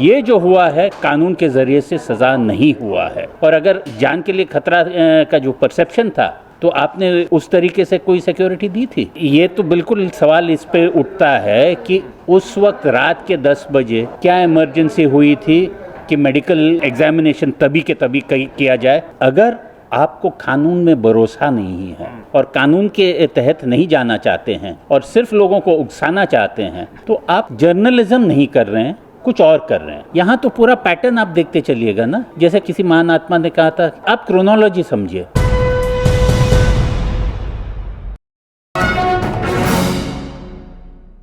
ये जो हुआ है कानून के ज़रिए से सज़ा नहीं हुआ है। और अगर जान के लिए खतरा का जो परसेप्शन था तो आपने उस तरीके से कोई सिक्योरिटी दी थी? ये तो बिल्कुल सवाल इस पे उठता है कि उस वक्त रात के 10 बजे क्या इमरजेंसी हुई थी कि मेडिकल एग्जामिनेशन तभी के तभी किया जाए। अगर आपको कानून में भरोसा नहीं है और कानून के तहत नहीं जाना चाहते हैं और सिर्फ लोगों को उकसाना चाहते हैं तो आप जर्नलिज्म नहीं कर रहे हैं, कुछ और कर रहे हैं। यहाँ तो पूरा पैटर्न आप देखते चलिएगा ना, जैसे किसी महान आत्मा ने कहा था, आप क्रोनोलॉजी समझिए।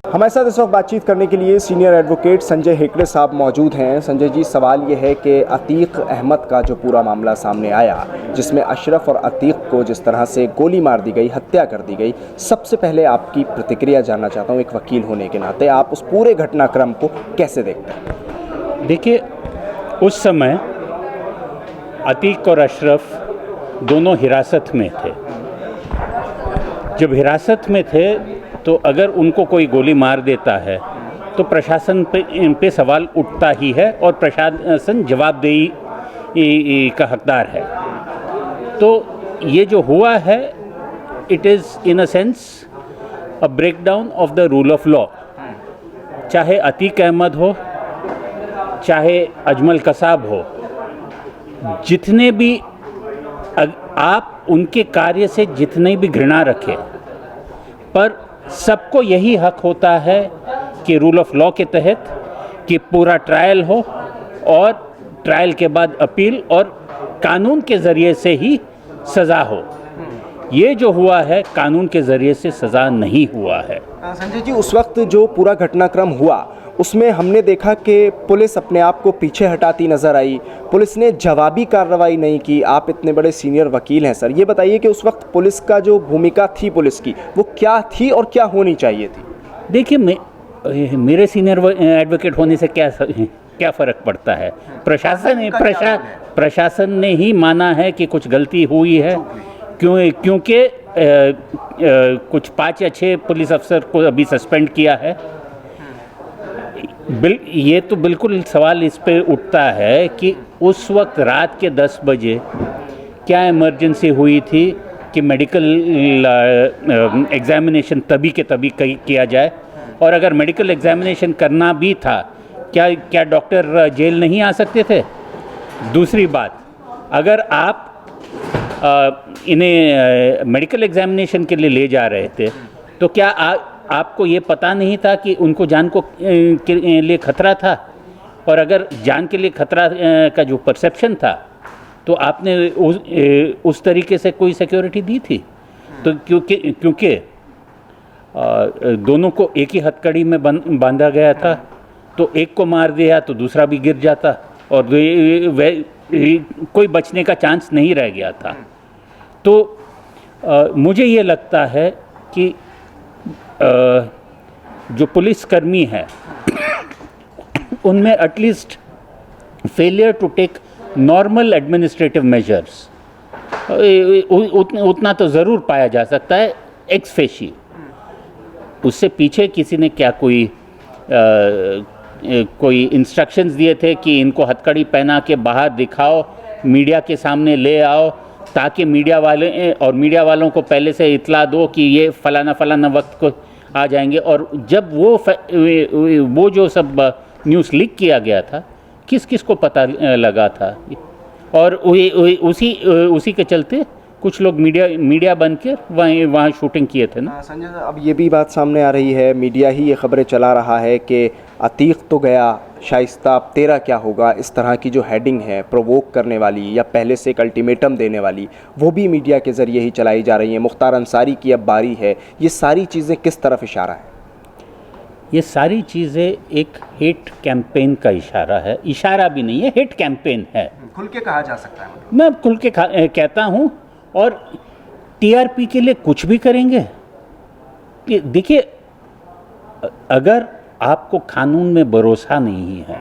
हमारे साथ इस वक्त बातचीत करने के लिए सीनियर एडवोकेट संजय हेगड़े साहब मौजूद हैं। संजय जी, सवाल ये है कि अतीक अहमद का जो पूरा मामला सामने आया, जिसमें अशरफ और अतीक को जिस तरह से गोली मार दी गई, हत्या कर दी गई, सबसे पहले आपकी प्रतिक्रिया जानना चाहता हूँ। एक वकील होने के नाते आप उस पूरे घटनाक्रम को कैसे देखते हैं? देखिए, उस समय अतीक और अशरफ दोनों हिरासत में थे। जब हिरासत में थे तो अगर उनको कोई गोली मार देता है तो प्रशासन पे सवाल उठता ही है और प्रशासन जवाबदेही का हकदार है। तो ये जो हुआ है, it is in a sense a breakdown of the rule of law. चाहे अतीक अहमद हो, चाहे अजमल कसाब हो, जितने भी आप उनके कार्य से जितनी भी घृणा रखें, पर सबको यही हक होता है कि रूल ऑफ लॉ के तहत कि पूरा ट्रायल हो और ट्रायल के बाद अपील और कानून के ज़रिए से ही सज़ा हो। ये जो हुआ है कानून के ज़रिए से सज़ा नहीं हुआ है। संजय जी, उस वक्त जो पूरा घटनाक्रम हुआ उसमें हमने देखा कि पुलिस अपने आप को पीछे हटाती नज़र आई, पुलिस ने जवाबी कार्रवाई नहीं की। आप इतने बड़े सीनियर वकील हैं सर, ये बताइए कि उस वक्त पुलिस का जो भूमिका थी पुलिस की, वो क्या थी और क्या होनी चाहिए थी? देखिए, मेरे सीनियर एडवोकेट होने से क्या फ़र्क पड़ता है? प्रशासन ने ही माना है कि कुछ गलती हुई है, क्योंकि कुछ 5 या 6 पुलिस अफसर को अभी सस्पेंड किया है। ये तो बिल्कुल सवाल इस पे उठता है कि उस वक्त रात के 10 बजे क्या इमरजेंसी हुई थी कि मेडिकल एग्जामिनेशन तभी के तभी किया जाए। और अगर मेडिकल एग्जामिनेशन करना भी था, क्या डॉक्टर जेल नहीं आ सकते थे? दूसरी बात, अगर आप इन्हें मेडिकल एग्जामिनेशन के लिए ले जा रहे थे तो क्या आपको ये पता नहीं था कि उनको जान के लिए खतरा था? और अगर जान के लिए खतरा का जो परसेप्शन था तो आपने उस तरीके से कोई सिक्योरिटी दी थी? तो क्योंकि दोनों को एक ही हथकड़ी में बांधा गया था, तो एक को मार दिया तो दूसरा भी गिर जाता और कोई बचने का चांस नहीं रह गया था। तो मुझे ये लगता है कि जो पुलिसकर्मी है उनमें at least failure to take normal administrative measures उतना तो ज़रूर पाया जा सकता है एक्स फेशी। उससे पीछे किसी ने क्या कोई इंस्ट्रक्शंस दिए थे कि इनको हथकड़ी पहना के बाहर दिखाओ, मीडिया के सामने ले आओ, ताकि मीडिया वालों को पहले से इतला दो कि ये फलाना वक्त को आ जाएंगे। और जब वो जो सब न्यूज़ लीक किया गया था, किस को पता लगा था? और उसी के चलते कुछ लोग मीडिया बनकर वहाँ शूटिंग किए थे ना। संजय, अब ये भी बात सामने आ रही है, मीडिया ही ये खबरें चला रहा है कि अतीक तो गया, शाइस्ता अब तेरा क्या होगा, इस तरह की जो हेडिंग है प्रोवोक करने वाली या पहले से एक अल्टीमेटम देने वाली, वो भी मीडिया के ज़रिए ही चलाई जा रही है। मुख्तार अंसारी की अब बारी है। ये सारी चीज़ें किस तरफ इशारा है? ये सारी चीज़ें एक हेट कैंपेन का इशारा है। इशारा भी नहीं है, हेट कैंपेन है। खुल के कहा जा सकता है? मैं खुल के कहता हूँ। और टीआरपी के लिए कुछ भी करेंगे। देखिए, अगर आपको कानून में भरोसा नहीं है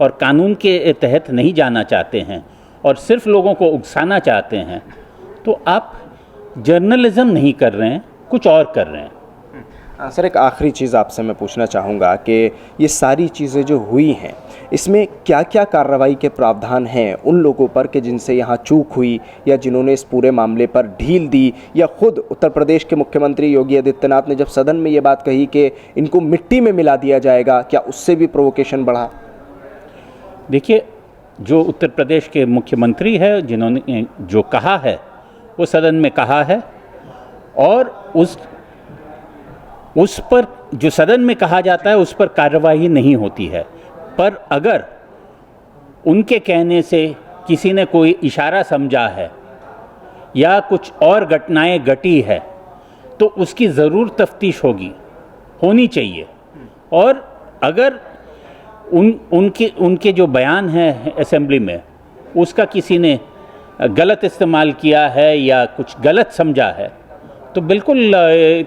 और कानून के तहत नहीं जाना चाहते हैं और सिर्फ लोगों को उकसाना चाहते हैं तो आप जर्नलिज्म नहीं कर रहे हैं, कुछ और कर रहे हैं। सर, एक आखिरी चीज़ आपसे मैं पूछना चाहूँगा कि ये सारी चीज़ें जो हुई हैं, इसमें क्या क्या कार्रवाई के प्रावधान हैं उन लोगों पर कि जिनसे यहाँ चूक हुई या जिन्होंने इस पूरे मामले पर ढील दी, या खुद उत्तर प्रदेश के मुख्यमंत्री योगी आदित्यनाथ ने जब सदन में ये बात कही कि इनको मिट्टी में मिला दिया जाएगा, क्या उससे भी प्रोवोकेशन बढ़ा? देखिए, जो उत्तर प्रदेश के मुख्यमंत्री है, जिन्होंने जो कहा है वो सदन में कहा है, और उस पर जो सदन में कहा जाता है उस पर कार्रवाई नहीं होती है। पर अगर उनके कहने से किसी ने कोई इशारा समझा है या कुछ और घटनाएं घटी है तो उसकी ज़रूर तफ्तीश होनी चाहिए। और अगर उनके जो बयान हैं असेंबली में उसका किसी ने गलत इस्तेमाल किया है या कुछ गलत समझा है तो बिल्कुल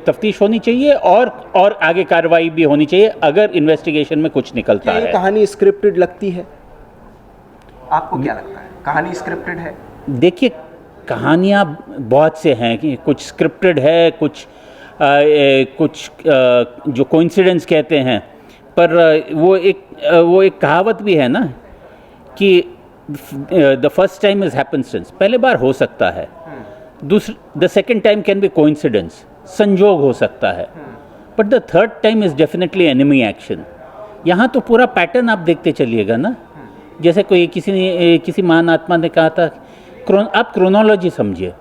तफ्तीश होनी चाहिए और आगे कार्रवाई भी होनी चाहिए अगर इन्वेस्टिगेशन में कुछ निकलता है। ये कहानी स्क्रिप्टेड लगती है? आपको क्या लगता है, कहानी स्क्रिप्टेड है? देखिए, कहानियाँ बहुत से हैं कि कुछ स्क्रिप्टेड है, कुछ जो कोइंसिडेंस कहते हैं, पर वो एक कहावत भी है ना कि द फर्स्ट टाइम इज़ हैपेंस्टेंस, पहले बार हो सकता है, the second time can be coincidence, संजोग हो सकता है, but the third time is definitely enemy action. यहाँ तो पूरा पैटर्न आप देखते चलिएगा ना, जैसे किसी महान आत्मा ने कहा था, आप क्रोनोलॉजी समझिए।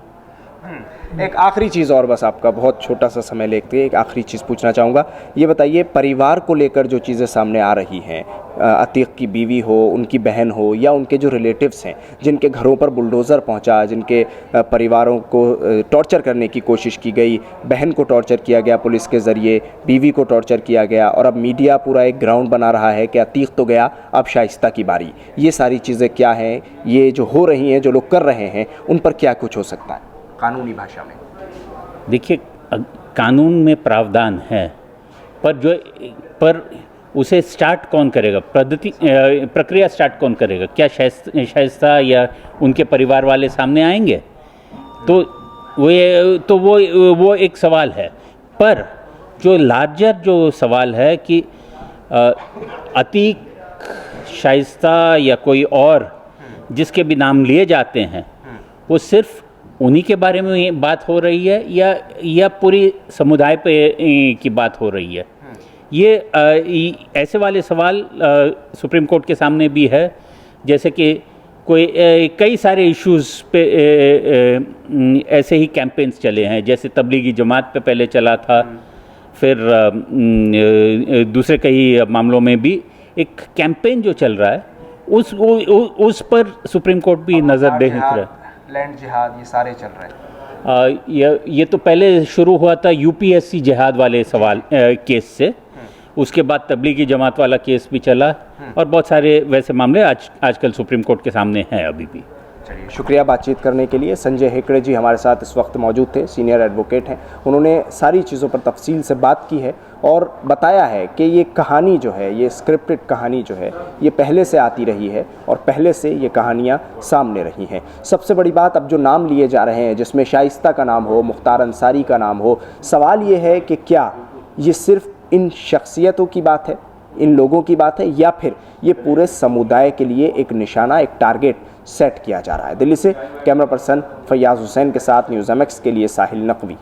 एक आखिरी चीज़ और, बस आपका बहुत छोटा सा समय लेते एक आखिरी चीज़ पूछना चाहूँगा। ये बताइए, परिवार को लेकर जो चीज़ें सामने आ रही हैं, अतीक की बीवी हो, उनकी बहन हो, या उनके जो रिलेटिव्स हैं जिनके घरों पर बुलडोज़र पहुंचा, जिनके परिवारों को टॉर्चर करने की कोशिश की गई, बहन को टॉर्चर किया गया पुलिस के ज़रिए, बीवी को टॉर्चर किया गया, और अब मीडिया पूरा एक ग्राउंड बना रहा है कि अतीक तो गया, अब शाइस्ता की बारी। ये सारी चीज़ें क्या हैं, ये जो हो रही हैं, जो लोग कर रहे हैं, उन पर क्या कुछ हो सकता है कानूनी भाषा में? देखिए, कानून में प्रावधान है, पर उसे स्टार्ट कौन करेगा, प्रक्रिया स्टार्ट कौन करेगा? क्या शाइस्ता या उनके परिवार वाले सामने आएंगे? तो वो एक सवाल है। पर जो लार्जर जो सवाल है कि अतीक, शाइस्ता या कोई और जिसके भी नाम लिए जाते हैं, वो सिर्फ उन्हीं के बारे में बात हो रही है या पूरी समुदाय पे की बात हो रही है? ये ऐसे वाले सवाल सुप्रीम कोर्ट के सामने भी है, जैसे कि कई सारे इश्यूज़ पे ऐसे ही कैंपेन्स चले हैं, जैसे तबलीगी जमात पे पहले चला था, फिर दूसरे कई मामलों में भी एक कैंपेन जो चल रहा है उस पर सुप्रीम कोर्ट भी नज़र दे रहा है। लैंड जिहाद, ये सारे चल रहे हैं। ये तो पहले शुरू हुआ था यूपीएससी जिहाद वाले सवाल केस से, उसके बाद तबलीगी जमात वाला केस भी चला, और बहुत सारे वैसे मामले आजकल सुप्रीम कोर्ट के सामने हैं अभी भी। चलिए, शुक्रिया बातचीत करने के लिए। संजय हेकड़े जी हमारे साथ इस वक्त मौजूद थे, सीनियर एडवोकेट हैं। उन्होंने सारी चीज़ों पर तफसील से बात की है और बताया है कि ये कहानी जो है, ये स्क्रिप्टेड कहानी जो है, ये पहले से आती रही है और पहले से ये कहानियाँ सामने रही हैं। सबसे बड़ी बात, अब जो नाम लिए जा रहे हैं, जिसमें शाइस्ता का नाम हो, मुख्तार अंसारी का नाम हो, सवाल ये है कि क्या ये सिर्फ इन शख्सियतों की बात है, इन लोगों की बात है, या फिर ये पूरे समुदाय के लिए एक निशाना, एक टारगेट सेट किया जा रहा है? दिल्ली से कैमरा पर्सन फैयाज़ हुसैन के साथ न्यूज़ MX के लिए साहिल नकवी।